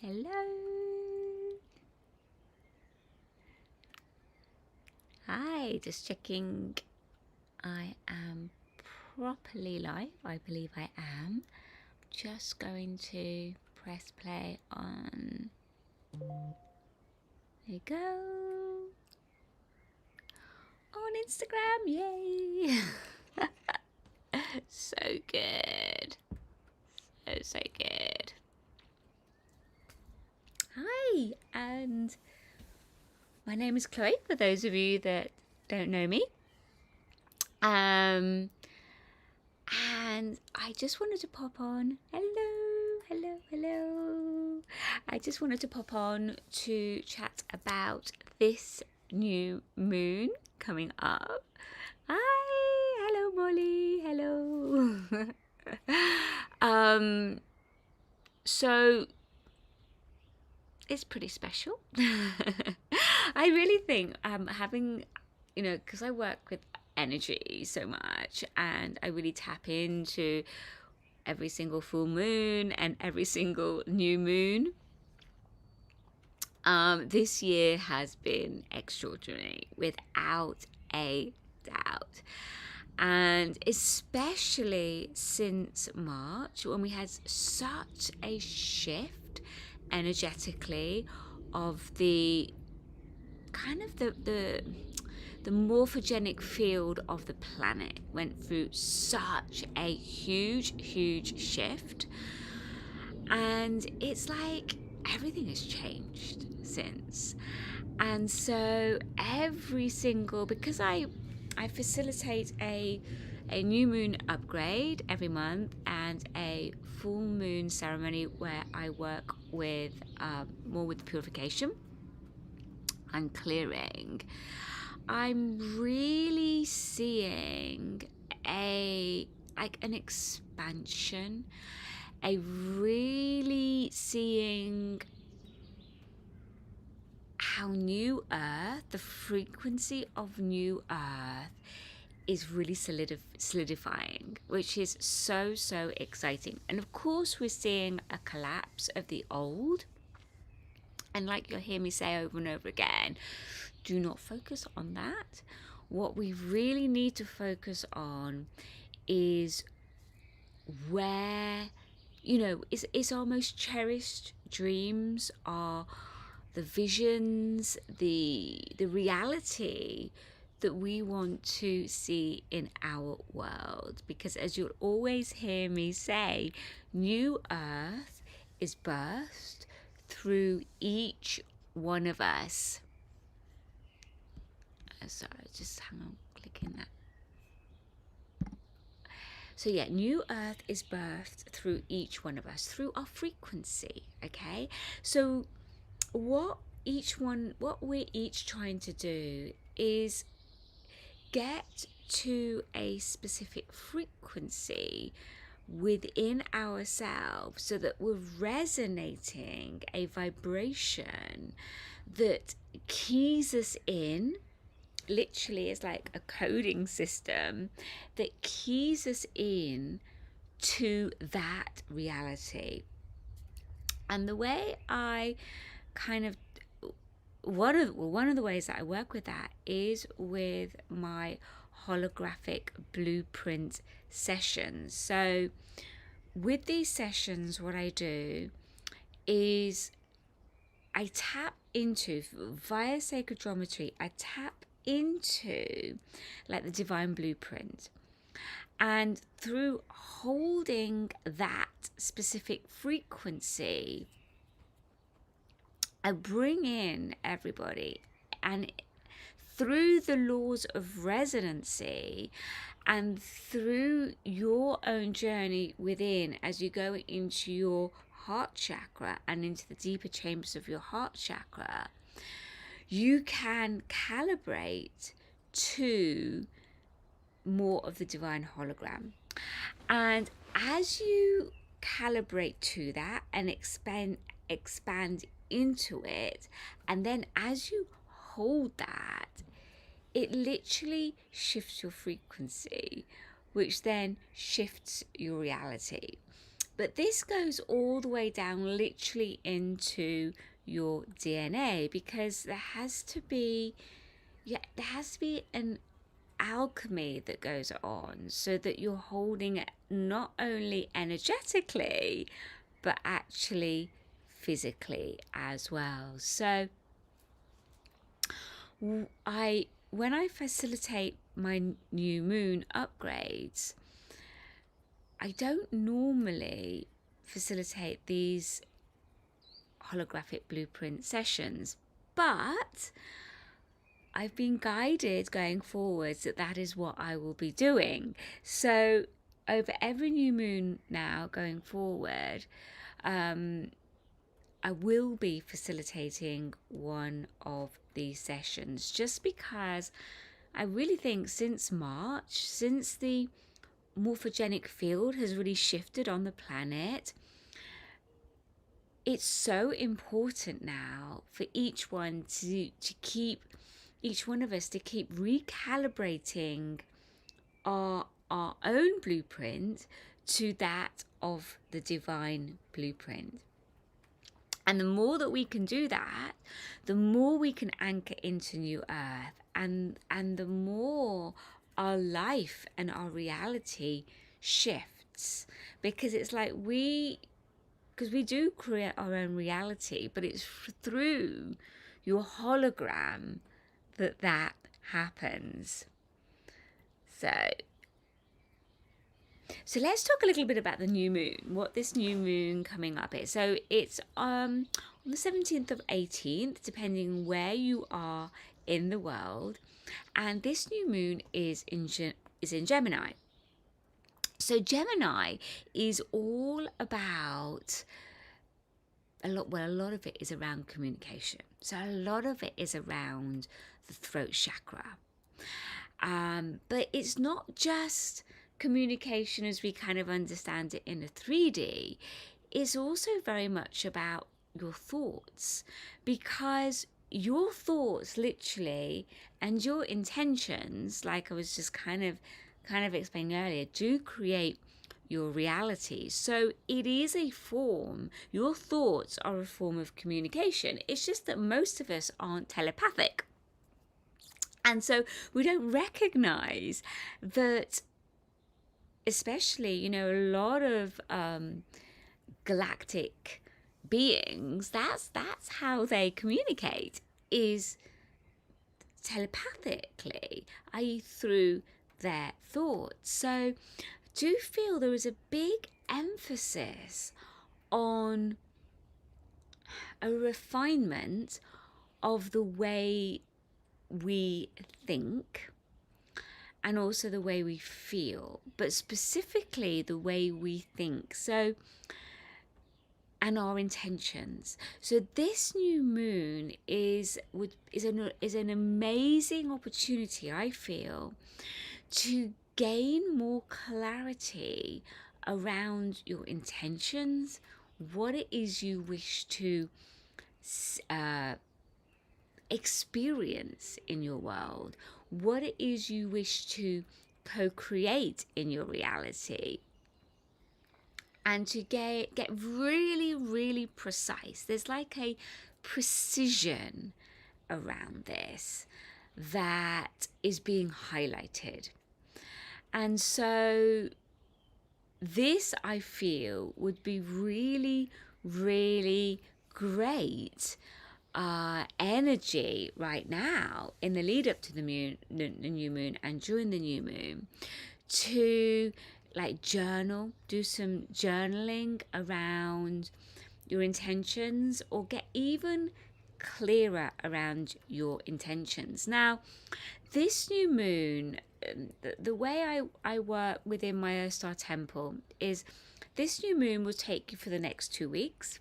Hello. Hi, just checking I am properly live. I believe I am. Just going to press play on. There you go. On Instagram, yay! So good. So good. Hi, and my name is Chloe, for those of you that don't know me. And I just wanted to pop on. Hello. I just wanted to pop on to chat about this new moon coming up. Hi, hello Molly, hello. So it's pretty special. I really think having, because I work with energy so much and I really tap into every single full moon and every single new moon. This year has been extraordinary without a doubt. And especially since March, when we had such a shift energetically of the kind of the morphogenic field of the planet went through such a huge shift, and it's like everything has changed since. And so every single, because I facilitate a new moon upgrade every month and a full moon ceremony where I work with more with purification and clearing, I'm really seeing an expansion, really seeing how New Earth, the frequency of New Earth, is really solidifying, which is so exciting. And of course, we're seeing a collapse of the old. And like you'll hear me say over and over again, do not focus on that. What we really need to focus on is where, is our most cherished dreams, are the visions, the reality that we want to see in our world. Because as you'll always hear me say, New Earth is birthed through each one of us. Sorry, just hang on, clicking that. So yeah, New Earth is birthed through each one of us, through our frequency, okay? So what we're each trying to do is get to a specific frequency within ourselves so that we're resonating a vibration that keys us in. Literally, it's like a coding system that keys us in to that reality. And the way I kind of one of the ways that I work with that is with my holographic blueprint sessions. So with these sessions, what I do is I tap into, via sacred geometry, I tap into like the divine blueprint. And through holding that specific frequency, I bring in everybody, and through the laws of resonancy and through your own journey within, as you go into your heart chakra and into the deeper chambers of your heart chakra, you can calibrate to more of the divine hologram. And as you calibrate to that and expand into it, and then as you hold that, it literally shifts your frequency, which then shifts your reality. But this goes all the way down literally into your DNA, because there has to be an alchemy that goes on, so that you're holding it not only energetically but actually physically as well. So when I facilitate my new moon upgrades, I don't normally facilitate these holographic blueprint sessions, but I've been guided going forwards that that is what I will be doing. So over every new moon now going forward, I will be facilitating one of these sessions, just because I really think since March, since the morphogenic field has really shifted on the planet, it's so important now for each one each one of us to keep recalibrating our own blueprint to that of the divine blueprint. And the more that we can do that, the more we can anchor into New Earth, and the more our life and our reality shifts. Because it's like because we do create our own reality, but it's through your hologram that happens. So let's talk a little bit about the new moon, what this new moon coming up is. So it's on the 17th of 18th, depending where you are in the world. And this new moon is in Gemini. So Gemini is all about a lot of it is around communication. So a lot of it is around the throat chakra. But it's not just communication as we kind of understand it in a 3D. It's also very much about your thoughts, because your thoughts literally and your intentions, like I was just kind of explaining earlier, do create your reality. So it is a form, your thoughts are a form of communication. It's just that most of us aren't telepathic. And so we don't recognize that, especially, a lot of galactic beings, that's how they communicate, is telepathically, i.e. through their thoughts. So do feel there is a big emphasis on a refinement of the way we think and also the way we feel, but specifically the way we think. So, and our intentions. So this new moon is an amazing opportunity, I feel, to gain more clarity around your intentions, what it is you wish to experience in your world, what it is you wish to co-create in your reality, and to get really, really precise. There's like a precision around this that is being highlighted. And so this, I feel, would be really, really great energy right now in the lead up to the new moon and during the new moon, to like journal, do some journaling around your intentions, or get even clearer around your intentions. Now, this new moon, the way I work within my Earth Star Temple is this new moon will take you for the next 2 weeks.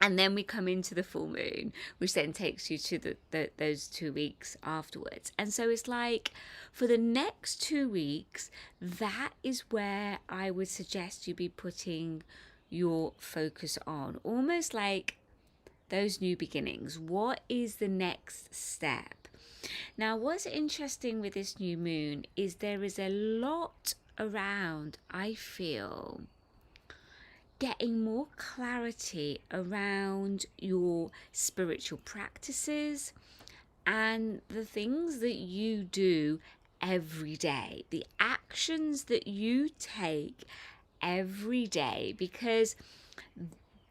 And then we come into the full moon, which then takes you to those 2 weeks afterwards. And so it's like for the next 2 weeks, that is where I would suggest you be putting your focus on. Almost like those new beginnings. What is the next step? Now, what's interesting with this new moon is there is a lot around, I feel, getting more clarity around your spiritual practices and the things that you do every day, the actions that you take every day, because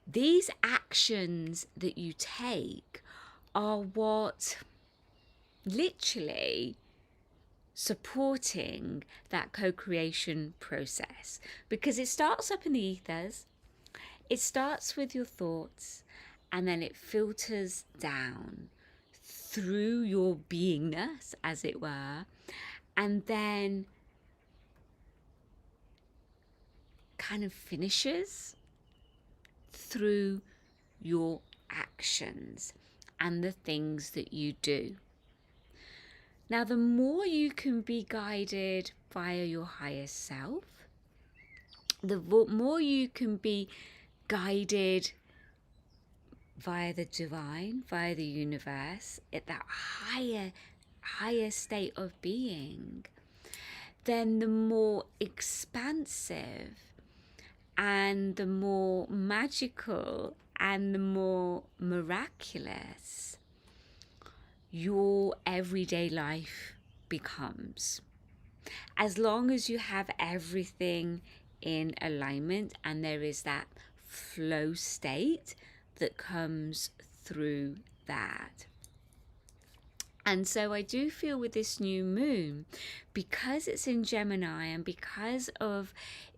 these actions that you take are what literally supporting that co-creation process, because it starts up in the ethers, it starts with your thoughts, and then it filters down through your beingness, as it were, and then kind of finishes through your actions and the things that you do. Now, the more you can be guided via your higher self, the more you can be guided via the divine, via the universe, at that higher state of being, then the more expansive and the more magical and the more miraculous your everyday life becomes. As long as you have everything in alignment and there is that flow state that comes through that. And so I do feel with this new moon, because it's in Gemini and because of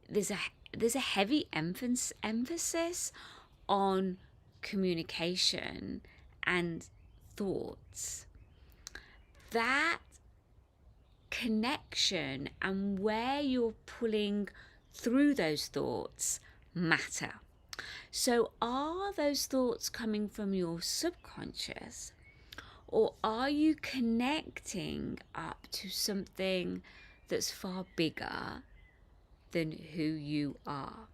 there's a heavy emphasis on communication and thoughts, that connection and where you're pulling through those thoughts matter. So are those thoughts coming from your subconscious, or are you connecting up to something that's far bigger than who you are?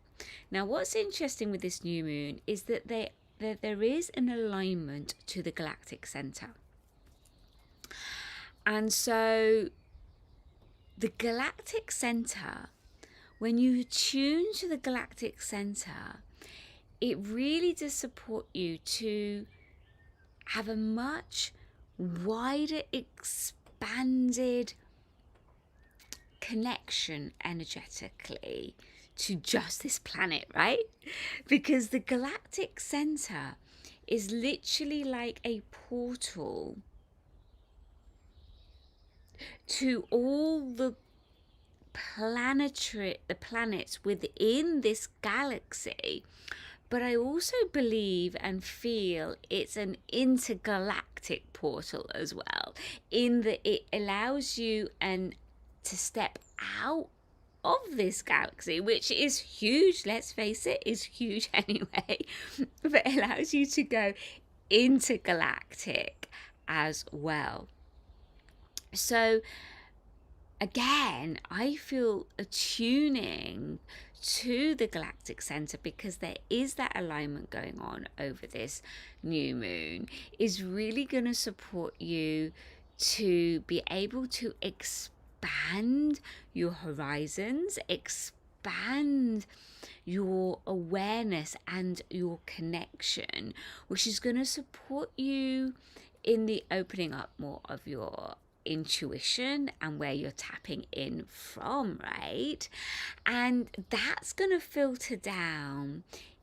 Now, what's interesting with this new moon is that there is an alignment to the galactic center. And so the galactic center, when you tune to the galactic center, it really does support you to have a much wider, expanded connection energetically to just this planet, right? Because the galactic center is literally like a portal to all the planets within this galaxy. But I also believe and feel it's an intergalactic portal as well, in that it allows you to step out of this galaxy, which is huge, let's face it, is huge anyway, but it allows you to go intergalactic as well. So again, I feel attuning to the galactic center, because there is that alignment going on over this new moon, is really going to support you to be able to expand your horizons, expand your awareness and your connection, which is going to support you in the opening up more of your intuition and where you're tapping in from, right? And that's going to filter down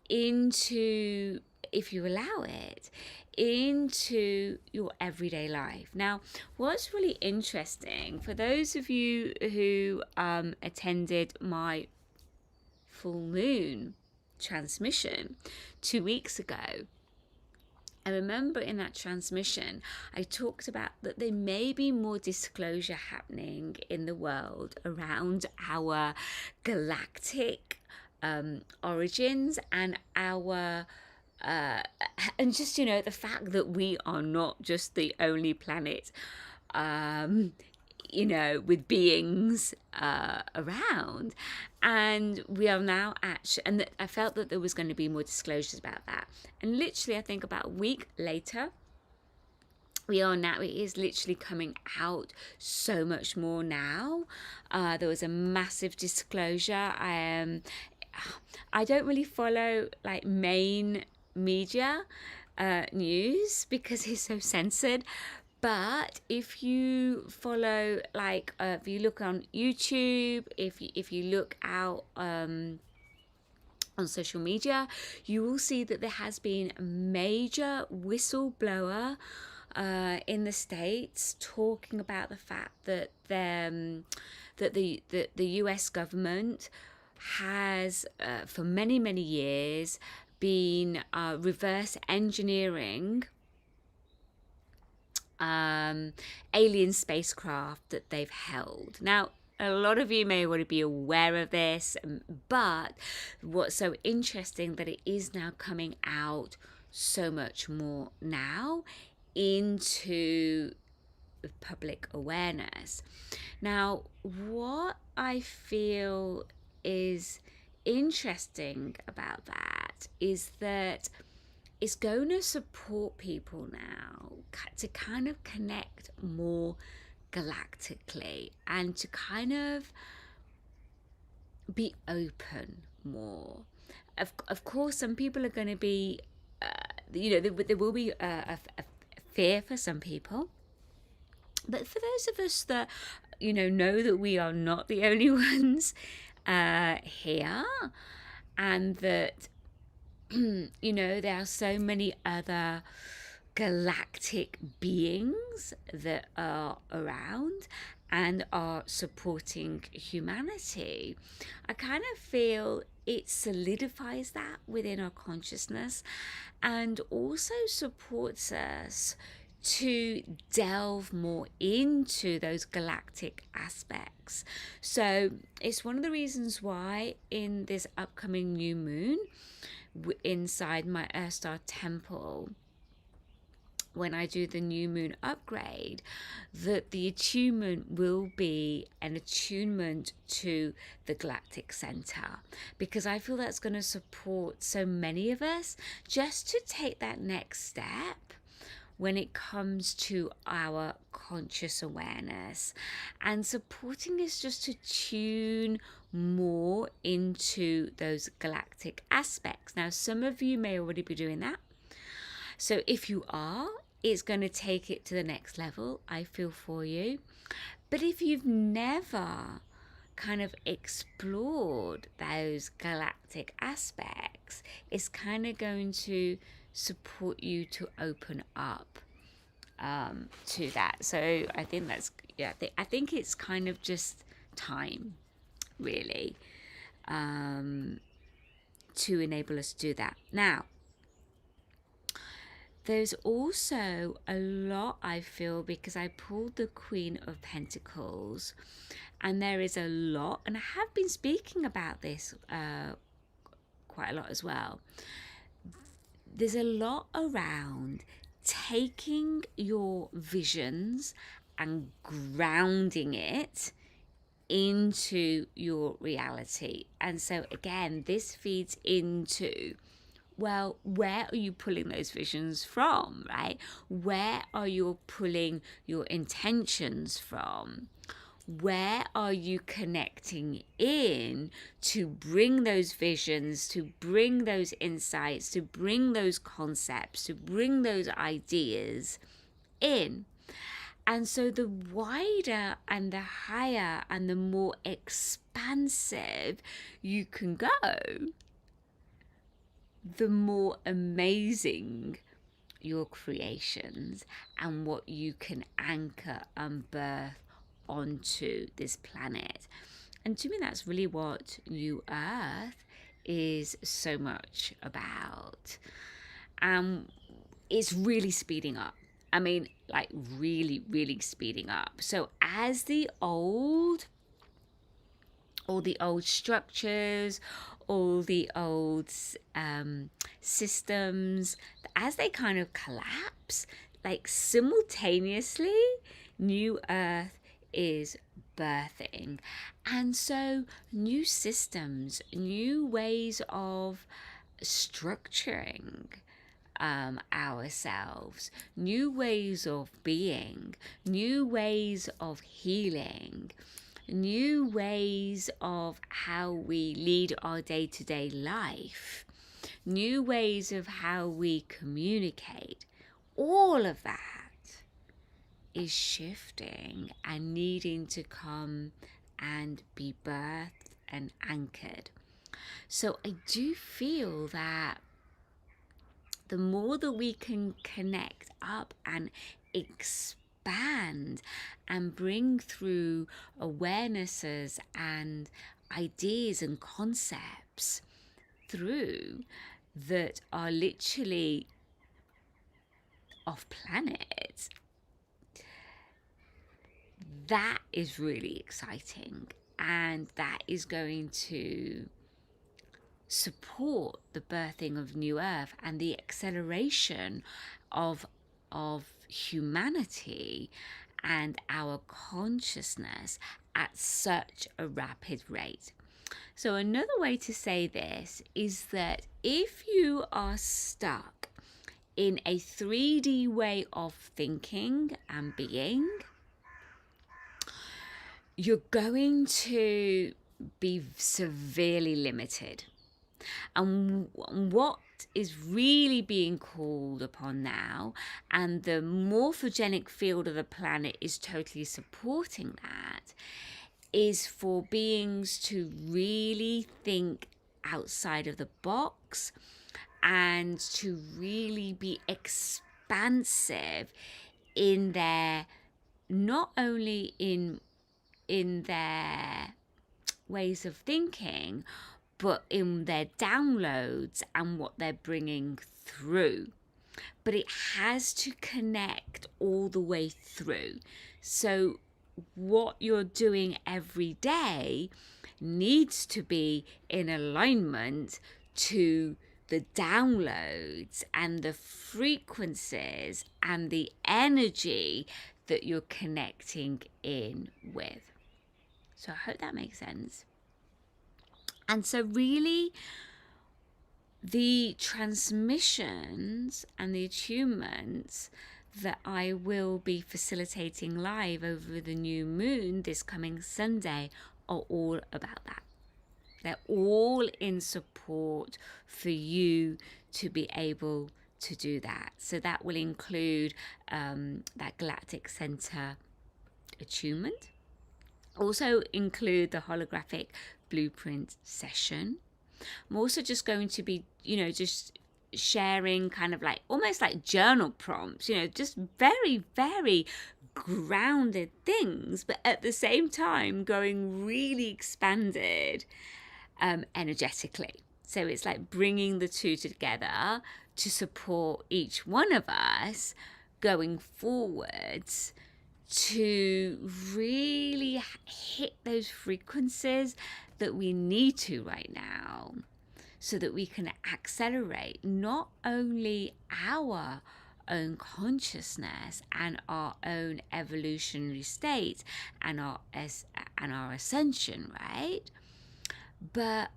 into, if you allow it, into your everyday life. Now, what's really interesting, for those of you who attended my full moon transmission 2 weeks ago, I remember in that transmission, I talked about that there may be more disclosure happening in the world around our galactic origins and our and just, you know, the fact that we are not just the only planet you know, with beings around, and we are now actually, and I felt that there was going to be more disclosures about that. And literally, I think about a week later, we are now, it is literally coming out so much more now. There was a massive disclosure. I don't really follow like main media news because it's so censored. But if you follow, like, if you look on YouTube, if you look out on social media, you will see that there has been a major whistleblower in the States talking about the fact that the US government has for many years been reverse engineering alien spacecraft that they've held. Now, a lot of you may already be aware of this, but what's so interesting that it is now coming out so much more now into public awareness. Now, what I feel is interesting about that is that it's going to support people now to kind of connect more galactically and to kind of be open more. Of course, some people are going to be, there will be a fear for some people. But for those of us that, know that we are not the only ones here, and that, there are so many other galactic beings that are around and are supporting humanity, I kind of feel it solidifies that within our consciousness and also supports us to delve more into those galactic aspects. So it's one of the reasons why in this upcoming new moon inside my Earth Star temple, when I do the new moon upgrade, that the attunement will be an attunement to the galactic center, because I feel that's going to support so many of us just to take that next step when it comes to our conscious awareness and supporting us just to tune more into those galactic aspects. Now, some of you may already be doing that. So if you are, it's going to take it to the next level, I feel for you. But if you've never kind of explored those galactic aspects, it's kind of going to support you to open up to that. So I think that's, I think it's kind of just time, really, to enable us to do that. Now, there's also a lot, I feel, because I pulled the Queen of Pentacles, and there is a lot, and I have been speaking about this quite a lot as well. There's a lot around taking your visions and grounding it into your reality. And so again, this feeds into, well, where are you pulling those visions from, right? Where are you pulling your intentions from? Where are you connecting in to bring those visions, to bring those insights, to bring those concepts, to bring those ideas in? And so the wider and the higher and the more expansive you can go, the more amazing your creations and what you can anchor and birth onto this planet. And to me, that's really what New Earth is so much about. It's really speeding up. I mean, like really speeding up. So as all the old structures, all the old systems, as they kind of collapse, like simultaneously, New Earth is birthing. And so new systems, new ways of structuring ourselves, new ways of being, new ways of healing, new ways of how we lead our day-to-day life, new ways of how we communicate, all of that is shifting and needing to come and be birthed and anchored. So I do feel that the more that we can connect up and expand and bring through awarenesses and ideas and concepts through that are literally off planet, that is really exciting, and that is going to support the birthing of New Earth and the acceleration of humanity and our consciousness at such a rapid rate. So another way to say this is that if you are stuck in a 3D way of thinking and being, you're going to be severely limited. And what is really being called upon now, and the morphogenic field of the planet is totally supporting that, is for beings to really think outside of the box and to really be expansive in their, not only in their ways of thinking, but in their downloads and what they're bringing through. But it has to connect all the way through. So what you're doing every day needs to be in alignment to the downloads and the frequencies and the energy that you're connecting in with. So I hope that makes sense. And so really, the transmissions and the attunements that I will be facilitating live over the new moon this coming Sunday are all about that. They're all in support for you to be able to do that. So that will include that Galactic Center attunement. Also include the holographic blueprint session. I'm also just going to be, just sharing kind of like almost like journal prompts, just very, very grounded things, but at the same time going really expanded energetically. So it's like bringing the two together to support each one of us going forwards to really hit those frequencies that we need to right now, so that we can accelerate not only our own consciousness and our own evolutionary state and our ascension, right? But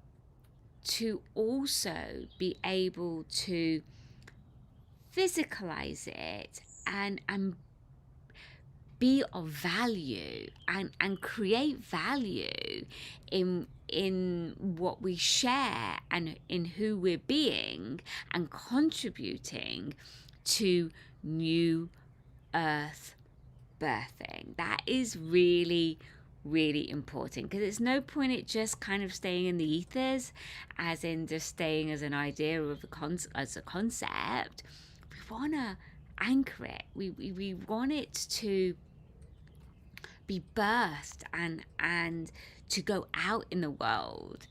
to also be able to physicalize it and be of value and create value in what we share and in who we're being and contributing to New Earth birthing. That is really, really important, because it's no point it just kind of staying in the ethers, as in just staying as an idea of as a concept. We want to anchor it. We want it to be birthed and to go out in the world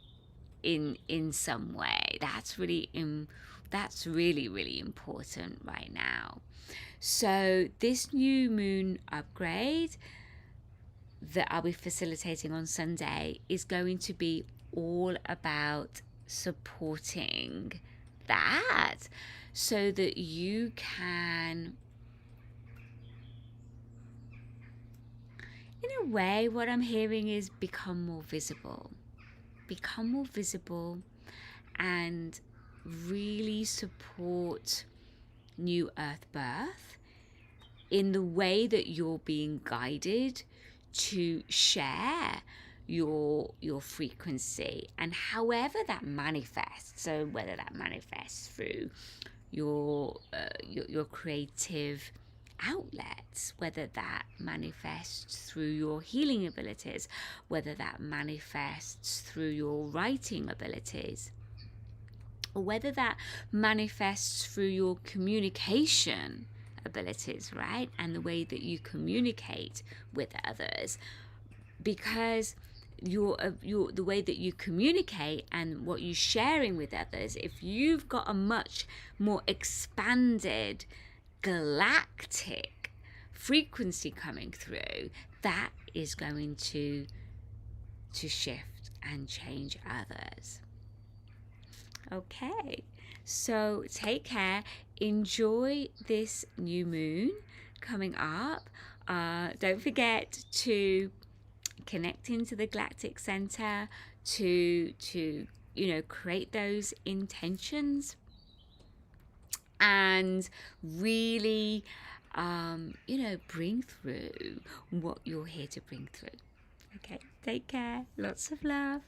in some way. That's really really important right now. So this new moon upgrade that I'll be facilitating on Sunday is going to be all about supporting that, so that you can, in a way, what I'm hearing is become more visible and really support New Earth birth in the way that you're being guided to share your frequency, and however that manifests. So whether that manifests through your creative outlets, whether that manifests through your healing abilities, whether that manifests through your writing abilities, or whether that manifests through your communication abilities, right? And the way that you communicate with others, because the way that you communicate and what you're sharing with others, if you've got a much more expanded galactic frequency coming through, that is going to shift and change others. Okay, so take care, enjoy this new moon coming up. Don't forget to connect into the Galactic Center to create those intentions and really bring through what you're here to bring through. Okay, take care, lots of love.